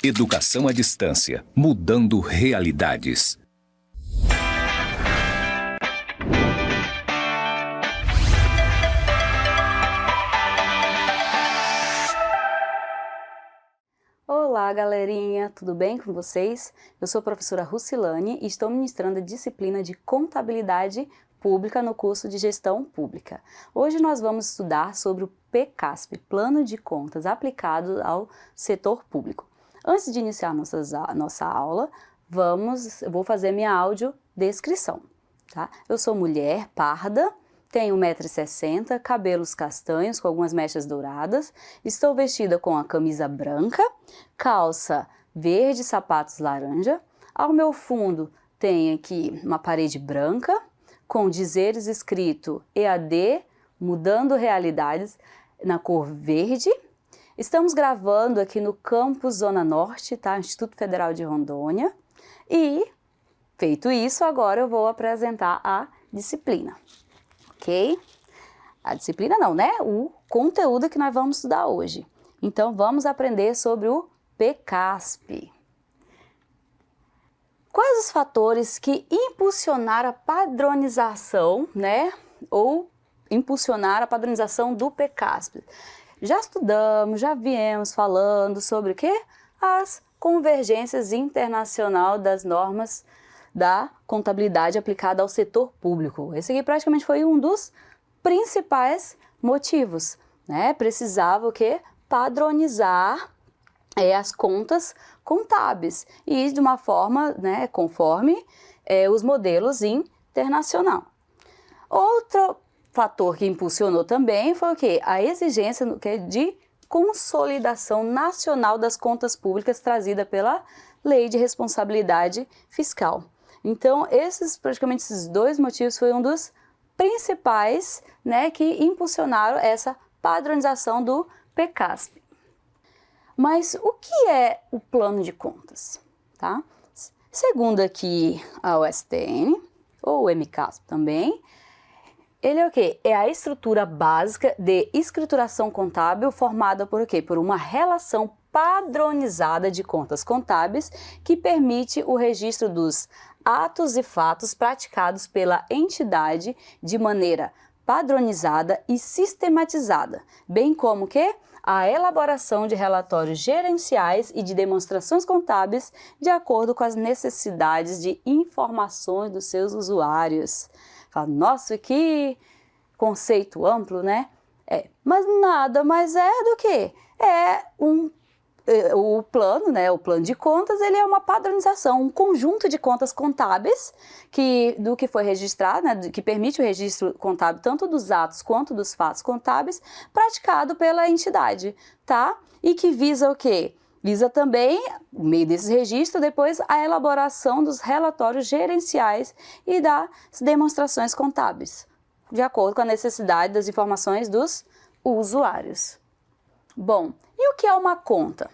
Educação à distância, mudando realidades. Olá, galerinha, tudo bem com vocês? Eu sou a professora Rucilane e estou ministrando a disciplina de Contabilidade Pública no curso de Gestão Pública. Hoje nós vamos estudar sobre o PCASP, Plano de Contas aplicado ao setor público. Antes de iniciar nossa aula, eu vou fazer minha audiodescrição, tá? Eu sou mulher, parda, tenho 1,60 m, cabelos castanhos com algumas mechas douradas, estou vestida com a camisa branca, calça verde, sapatos laranja. Ao meu fundo tem aqui uma parede branca com dizeres escrito EAD, mudando realidades, na cor verde. Estamos gravando aqui no campus Zona Norte, tá? Instituto Federal de Rondônia. E, feito isso, agora eu vou apresentar a disciplina. Ok? A disciplina não, né? O conteúdo que nós vamos estudar hoje. Então, vamos aprender sobre o PCASP. Quais os fatores que impulsionaram a padronização, né? Ou impulsionaram a padronização do PCASP? Já estudamos, já viemos falando sobre o quê? As convergências internacional das normas da contabilidade aplicada ao setor público. Esse aqui praticamente foi um dos principais motivos, né? Precisava o quê? Padronizar as contas contábeis e de uma forma, né, conforme os modelos internacional. Outro fator que impulsionou também foi o quê? A exigência de consolidação nacional das contas públicas trazida pela Lei de Responsabilidade Fiscal. Então, praticamente esses dois motivos foram um dos principais, né, que impulsionaram essa padronização do PCASP. Mas o que é o plano de contas? Tá? Segundo aqui a USTN, ou o MCASP também, ele é o quê? É a estrutura básica de escrituração contábil formada por o quê? Por uma relação padronizada de contas contábeis que permite o registro dos atos e fatos praticados pela entidade de maneira padronizada e sistematizada, bem como que a elaboração de relatórios gerenciais e de demonstrações contábeis de acordo com as necessidades de informações dos seus usuários. Fala, nossa, que conceito amplo, né? Mas nada mais é do que o plano, né? O plano de contas, ele é uma padronização, um conjunto de contas contábeis do que foi registrado, né? Que permite o registro contábil tanto dos atos quanto dos fatos contábeis praticado pela entidade, tá? E que visa o quê? Visa também, no meio desses registros, depois a elaboração dos relatórios gerenciais e das demonstrações contábeis, de acordo com a necessidade das informações dos usuários. Bom, e o que é uma conta?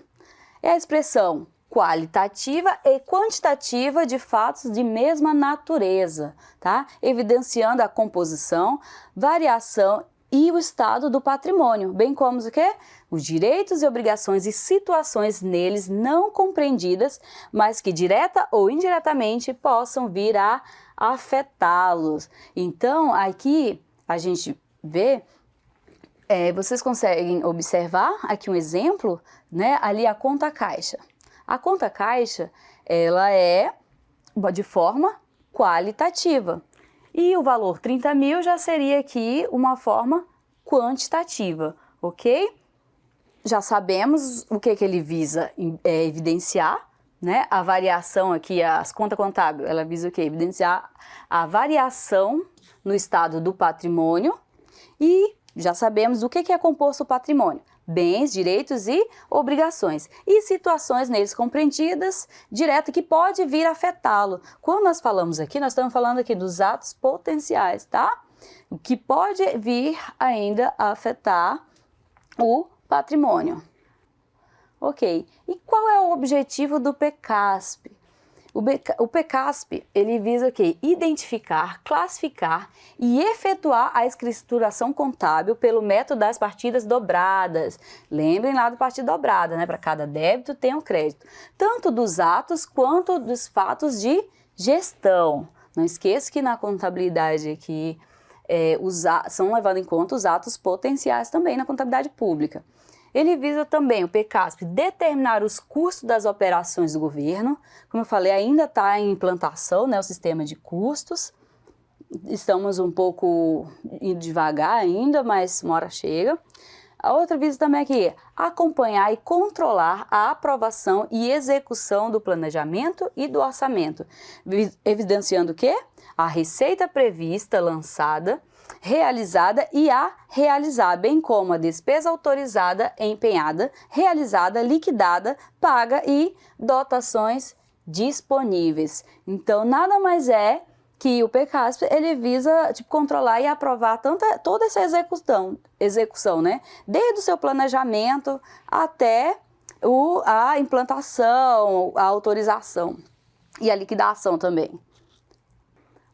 É a expressão qualitativa e quantitativa de fatos de mesma natureza, tá? Evidenciando a composição, variação e o estado do patrimônio, bem como o quê? Os direitos e obrigações e situações neles não compreendidas, mas que direta ou indiretamente possam vir a afetá-los. Então, aqui a gente vê, vocês conseguem observar aqui um exemplo, né? Ali a conta caixa. A conta caixa, ela é de forma qualitativa. E o valor 30 mil já seria aqui uma forma quantitativa, ok? Já sabemos o que ele visa evidenciar, né? A variação aqui, as contas contábeis, ela visa o quê? Evidenciar a variação no estado do patrimônio e já sabemos o que é composto o patrimônio. Bens, direitos e obrigações. E situações neles compreendidas, direto, que pode vir a afetá-lo. Quando nós falamos aqui, nós estamos falando aqui dos atos potenciais, tá? O que pode vir ainda a afetar o patrimônio. Ok. E qual é o objetivo do PCASP? O PECASP, ele visa o quê? Identificar, classificar e efetuar a escrituração contábil pelo método das partidas dobradas. Lembrem lá do partida dobrada, né? Para cada débito tem um crédito. Tanto dos atos quanto dos fatos de gestão. Não esqueça que na contabilidade aqui são levados em conta os atos potenciais também na contabilidade pública. Ele visa também, o PECASP, determinar os custos das operações do governo. Como eu falei, ainda está em implantação, né, o sistema de custos. Estamos um pouco devagar ainda, mas uma hora chega. A outra visa também aqui, acompanhar e controlar a aprovação e execução do planejamento e do orçamento, evidenciando o quê? A receita prevista, lançada, realizada e a realizar, bem como a despesa autorizada, empenhada, realizada, liquidada, paga e dotações disponíveis. Então, nada mais é que o PECASP, ele visa controlar e aprovar toda essa execução, né? Desde o seu planejamento até a implantação, a autorização e a liquidação também.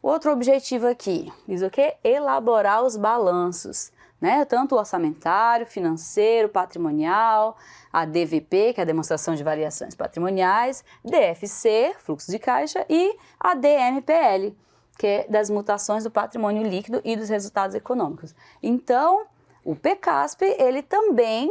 Outro objetivo aqui, diz o quê? Elaborar os balanços, né? Tanto o orçamentário, financeiro, patrimonial, a DVP, que é a demonstração de variações patrimoniais, DFC, fluxo de caixa, e a DMPL, que é das mutações do patrimônio líquido e dos resultados econômicos. Então, o PECASP, ele também,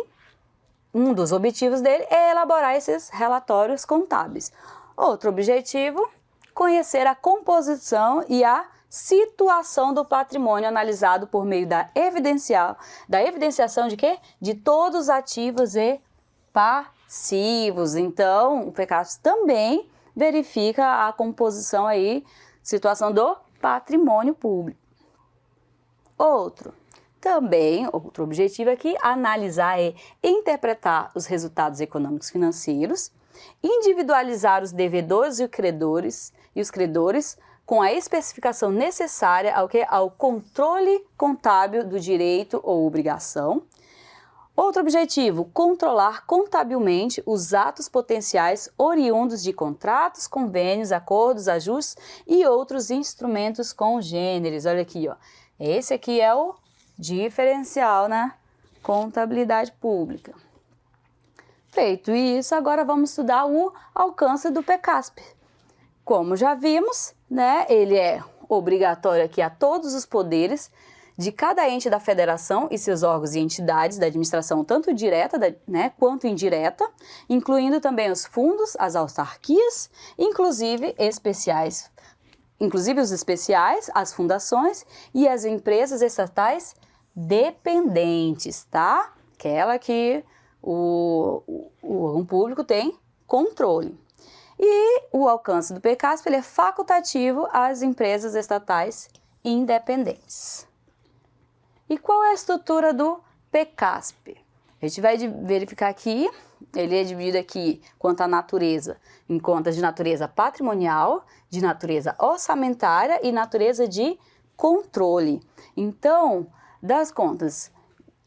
um dos objetivos dele é elaborar esses relatórios contábeis. Outro objetivo, conhecer a composição e a situação do patrimônio analisado por meio da evidenciação de quê? De todos os ativos e passivos. Então, o PECASP também verifica a composição aí, situação do patrimônio público. Outro objetivo aqui, analisar e interpretar os resultados econômicos financeiros, individualizar os devedores e os credores com a especificação necessária ao controle contábil do direito ou obrigação. Outro objetivo, controlar contabilmente os atos potenciais oriundos de contratos, convênios, acordos, ajustes e outros instrumentos congêneres. Olha aqui, ó. Esse aqui é o diferencial na contabilidade pública. Feito isso, agora vamos estudar o alcance do PECASP. Como já vimos, né, ele é obrigatório aqui a todos os poderes de cada ente da federação e seus órgãos e entidades da administração, tanto direta, né, quanto indireta, incluindo também os fundos, as autarquias, inclusive os especiais, as fundações e as empresas estatais dependentes, tá? Aquela que o público tem controle. E o alcance do PECASP ele é facultativo às empresas estatais independentes. E qual é a estrutura do PECASP? A gente vai verificar aqui, ele é dividido aqui quanto à natureza, em contas de natureza patrimonial, de natureza orçamentária e natureza de controle. Então, das contas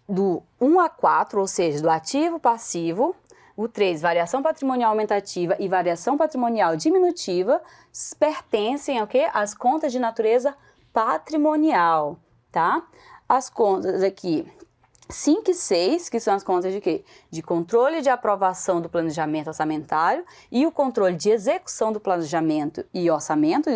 do 1 a 4, ou seja, do ativo passivo, o 3, variação patrimonial aumentativa e variação patrimonial diminutiva, pertencem ao quê? Às contas de natureza patrimonial, tá? As contas aqui 5 e 6, que são as contas de quê? De controle de aprovação do planejamento orçamentário e o controle de execução do planejamento e orçamento,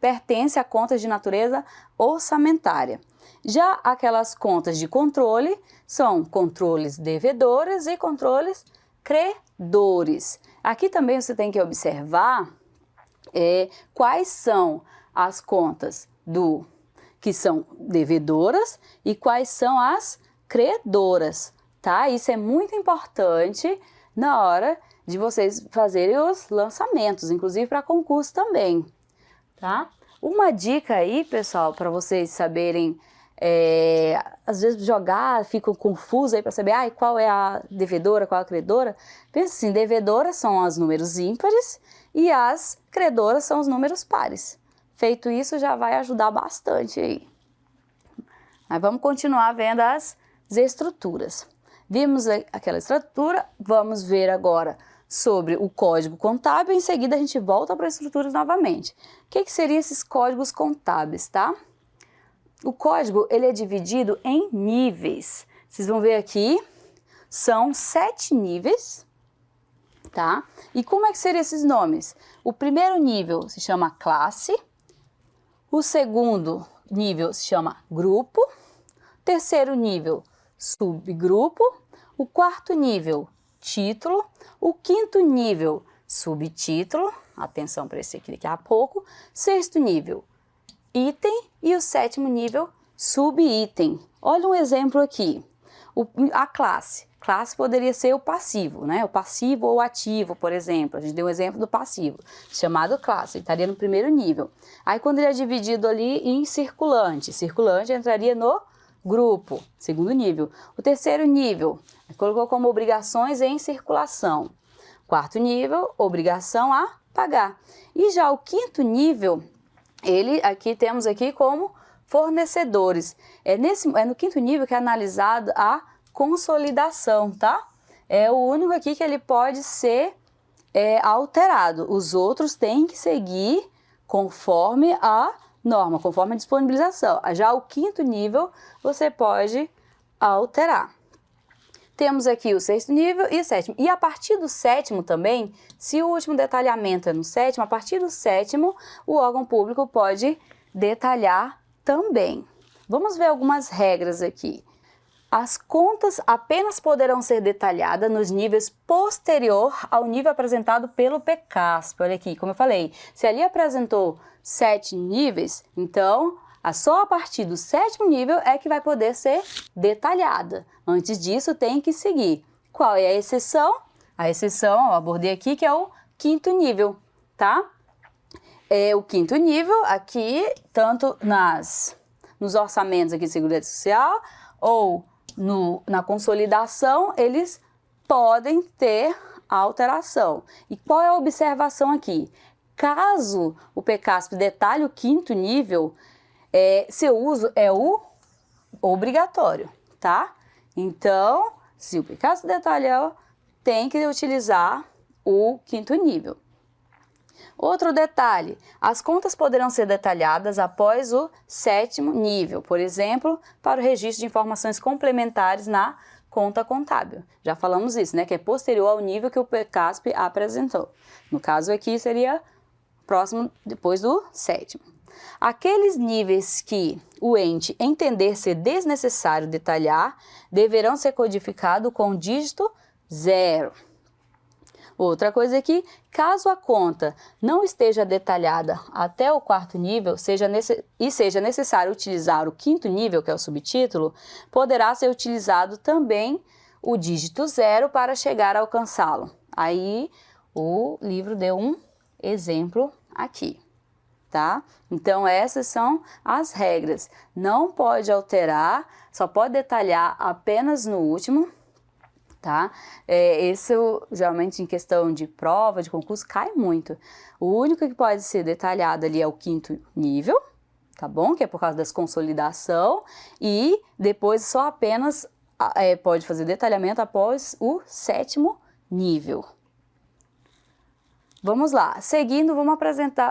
pertence a contas de natureza orçamentária. Já aquelas contas de controle são controles devedores e controles credores. Aqui também você tem que observar quais são as contas que são devedoras e quais são as credoras, tá? Isso é muito importante na hora de vocês fazerem os lançamentos, inclusive para concurso também, tá? Uma dica aí, pessoal, para vocês saberem, às vezes ficam confusos aí para saber qual é a devedora, qual é a credora. Pensa assim, devedoras são os números ímpares e as credoras são os números pares. Feito isso, já vai ajudar bastante aí. Mas vamos continuar vendo as estruturas. Vimos aquela estrutura, vamos ver agora sobre o código contábil e em seguida a gente volta para as estruturas novamente. O que seriam esses códigos contábeis, tá? O código, ele é dividido em níveis. Vocês vão ver aqui, são 7 níveis, tá? E como é que seriam esses nomes? O primeiro nível se chama classe, o segundo nível se chama grupo, o terceiro nível, subgrupo, o quarto nível, título, o quinto nível, subtítulo, atenção para esse aqui daqui a pouco, sexto nível, item e o sétimo nível, subitem. Olha um exemplo aqui, a classe. Classe poderia ser o passivo, né? O passivo ou ativo, por exemplo. A gente deu um exemplo do passivo, chamado classe, ele estaria no primeiro nível. Aí quando ele é dividido ali em circulante, circulante entraria no grupo, segundo nível. O terceiro nível, colocou como obrigações em circulação. Quarto nível, obrigação a pagar. E já o quinto nível, temos aqui como fornecedores. É no quinto nível que é analisado a consolidação, tá? É o único aqui que ele pode ser alterado. Os outros têm que seguir conforme a norma, conforme a disponibilização. Já o quinto nível você pode alterar. Temos aqui o sexto nível e o sétimo. E a partir do sétimo também, se o último detalhamento é no sétimo, a partir do sétimo o órgão público pode detalhar também. Vamos ver algumas regras aqui. As contas apenas poderão ser detalhadas nos níveis posterior ao nível apresentado pelo PECASP. Olha aqui, como eu falei, se ali apresentou 7 níveis, então só a partir do sétimo nível é que vai poder ser detalhada. Antes disso, tem que seguir. Qual é a exceção? A exceção, eu abordei aqui, que é o quinto nível, tá? O quinto nível aqui, tanto nos orçamentos aqui de Seguridade Social ou na consolidação, eles podem ter alteração. E qual é a observação aqui? Caso o PECASP detalhe o quinto nível, seu uso é o obrigatório, tá? Então, se o PECASP detalhou, tem que utilizar o quinto nível. Outro detalhe, as contas poderão ser detalhadas após o sétimo nível, por exemplo, para o registro de informações complementares na conta contábil. Já falamos isso, né, que é posterior ao nível que o PECASP apresentou. No caso aqui seria próximo depois do sétimo. Aqueles níveis que o ente entender ser desnecessário detalhar deverão ser codificados com o dígito 0. Outra coisa aqui, caso a conta não esteja detalhada até o quarto nível seja necessário utilizar o quinto nível, que é o subtítulo, poderá ser utilizado também o dígito 0 para chegar a alcançá-lo. Aí o livro deu um exemplo aqui, tá? Então essas são as regras. Não pode alterar, só pode detalhar apenas no último. Tá? Isso, geralmente, em questão de prova, de concurso, cai muito. O único que pode ser detalhado ali é o quinto nível, tá bom? Que é por causa das consolidação. E depois só apenas pode fazer detalhamento após o sétimo nível. Vamos lá. Seguindo, vamos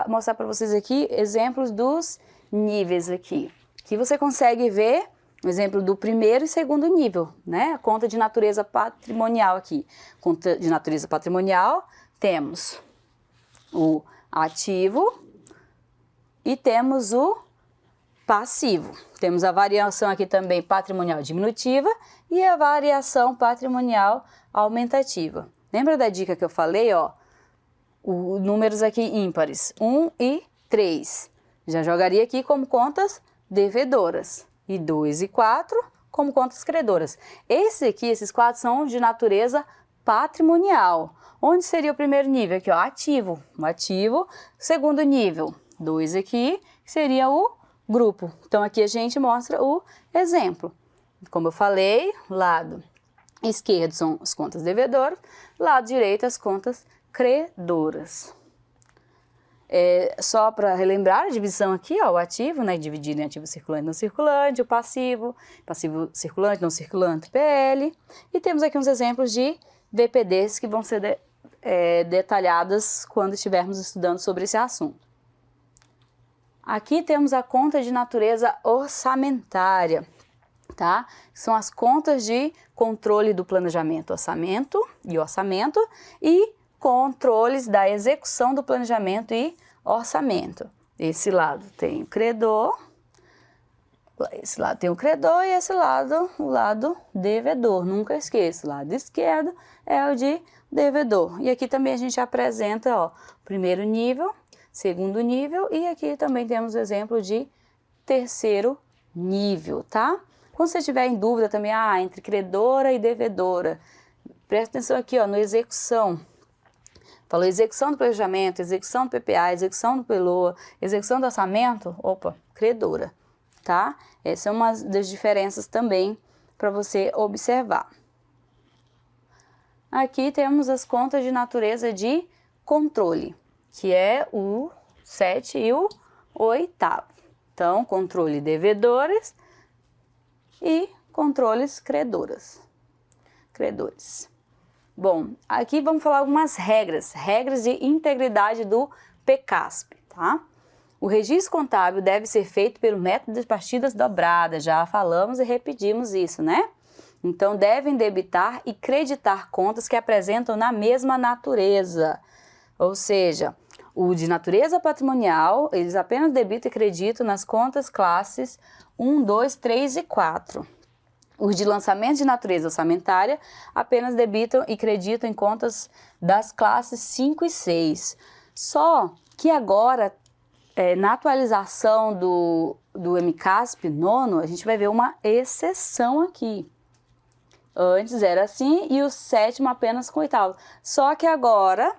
mostrar para vocês aqui exemplos dos níveis aqui. Que você consegue ver um exemplo do primeiro e segundo nível, né? A conta de natureza patrimonial aqui. Conta de natureza patrimonial, temos o ativo e temos o passivo. Temos a variação aqui também patrimonial diminutiva e a variação patrimonial aumentativa. Lembra da dica que eu falei, ó? Os números aqui ímpares, 1 e 3. Já jogaria aqui como contas devedoras. E 2 e 4 como contas credoras. Esses 4 são de natureza patrimonial. Onde seria o primeiro nível? Aqui, ó, ativo. O ativo. Segundo nível, 2 aqui, seria o grupo. Então, aqui a gente mostra o exemplo. Como eu falei, lado esquerdo são as contas devedoras, lado direito as contas credoras. Só para relembrar a divisão aqui, ó, o ativo, né, dividido em ativo circulante e não circulante, o passivo circulante, não circulante, PL. E temos aqui uns exemplos de VPDs que vão ser detalhadas quando estivermos estudando sobre esse assunto. Aqui temos a conta de natureza orçamentária, tá? São as contas de controle do planejamento, orçamento e controles da execução do planejamento e orçamento. Esse lado tem o credor, esse lado tem o credor e esse lado, o lado devedor. Nunca esqueça, o lado esquerdo é o de devedor. E aqui também a gente apresenta, ó, primeiro nível, segundo nível e aqui também temos o exemplo de terceiro nível, tá? Quando você tiver em dúvida também, entre credora e devedora, presta atenção aqui, ó, no execução. Falou execução do planejamento, execução do PPA, execução do PELOA, execução do orçamento, credora, tá? Essa é uma das diferenças também para você observar. Aqui temos as contas de natureza de controle, que é o 7 e o 8º. Então, controle devedores e controles credores. Bom, aqui vamos falar algumas regras de integridade do PCASP, tá? O registro contábil deve ser feito pelo método de partidas dobradas, já falamos e repetimos isso, né? Então, devem debitar e creditar contas que apresentam na mesma natureza, ou seja, o de natureza patrimonial, eles apenas debitam e creditam nas contas classes 1, 2, 3 e 4. Os de lançamento de natureza orçamentária apenas debitam e creditam em contas das classes 5 e 6. Só que agora, na atualização do MCASP nono, a gente vai ver uma exceção aqui. Antes era assim e o 7º apenas com o 8º. Só que agora,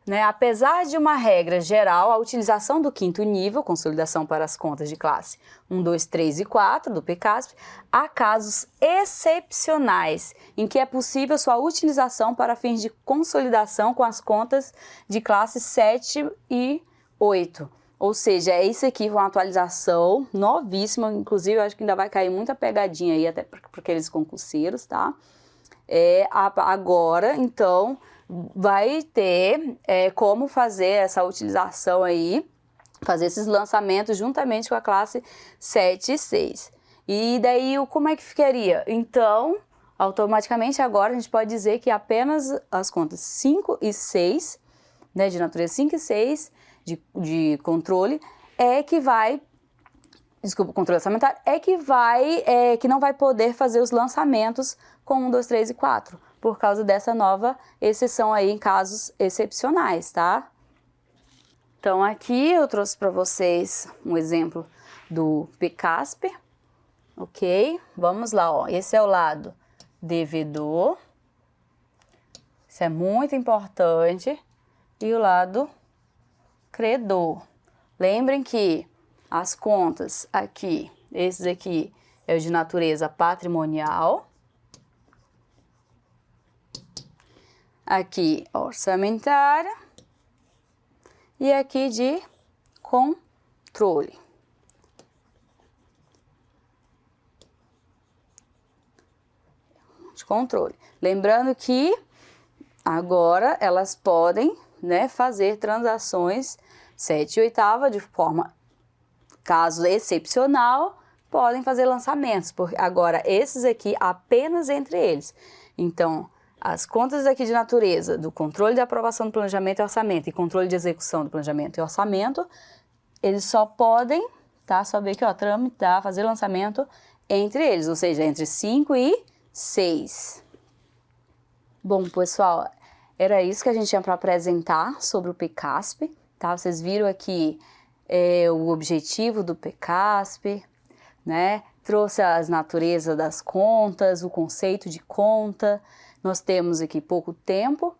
né, apesar de uma regra geral, a utilização do 5º nível, consolidação para as contas de classe 1, 2, 3 e 4 do PCASP, há casos excepcionais em que é possível sua utilização para fins de consolidação com as contas de classe 7 e 8. Ou seja, é isso aqui, uma atualização novíssima, inclusive eu acho que ainda vai cair muita pegadinha aí, até para aqueles concurseiros, tá? Agora, então, vai ter como fazer essa utilização aí, fazer esses lançamentos juntamente com a classe 7 e 6. E daí, como é que ficaria? Então, automaticamente agora a gente pode dizer que apenas as contas 5 e 6, né, de natureza 5 e 6, de controle, controle orçamentário, que não vai poder fazer os lançamentos com 1, 2, 3 e 4, por causa dessa nova exceção aí em casos excepcionais, tá? Então aqui eu trouxe para vocês um exemplo do PCASP, ok? Vamos lá, ó, esse é o lado devedor, isso é muito importante, e o lado credor. Lembrem que as contas aqui, esses aqui é o de natureza patrimonial, aqui orçamentária e aqui de controle. Lembrando que agora elas podem, né, fazer transações 7 e 8ª de forma, caso excepcional, podem fazer lançamentos, porque agora esses aqui apenas entre eles. Então, as contas aqui de natureza do controle de aprovação do planejamento e orçamento e controle de execução do planejamento e orçamento, eles só podem, tá, só ver aqui, ó, tramitar, fazer lançamento entre eles, ou seja, entre 5 e 6. Bom, pessoal, era isso que a gente tinha para apresentar sobre o PCASP, tá? Vocês viram aqui o objetivo do PCASP, né? Trouxe as naturezas das contas, o conceito de conta. Nós temos aqui pouco tempo,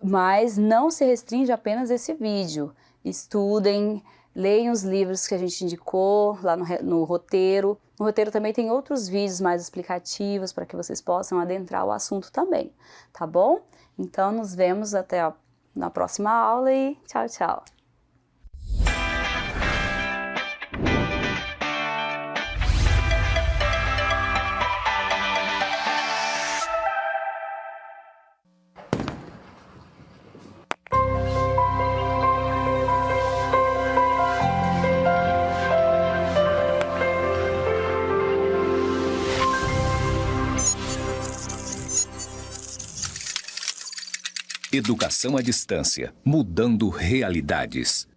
mas não se restringe apenas a esse vídeo. Estudem, leiam os livros que a gente indicou lá no roteiro. No roteiro também tem outros vídeos mais explicativos para que vocês possam adentrar o assunto também, tá bom? Então, nos vemos até na próxima aula e tchau, tchau! Educação à distância, mudando realidades.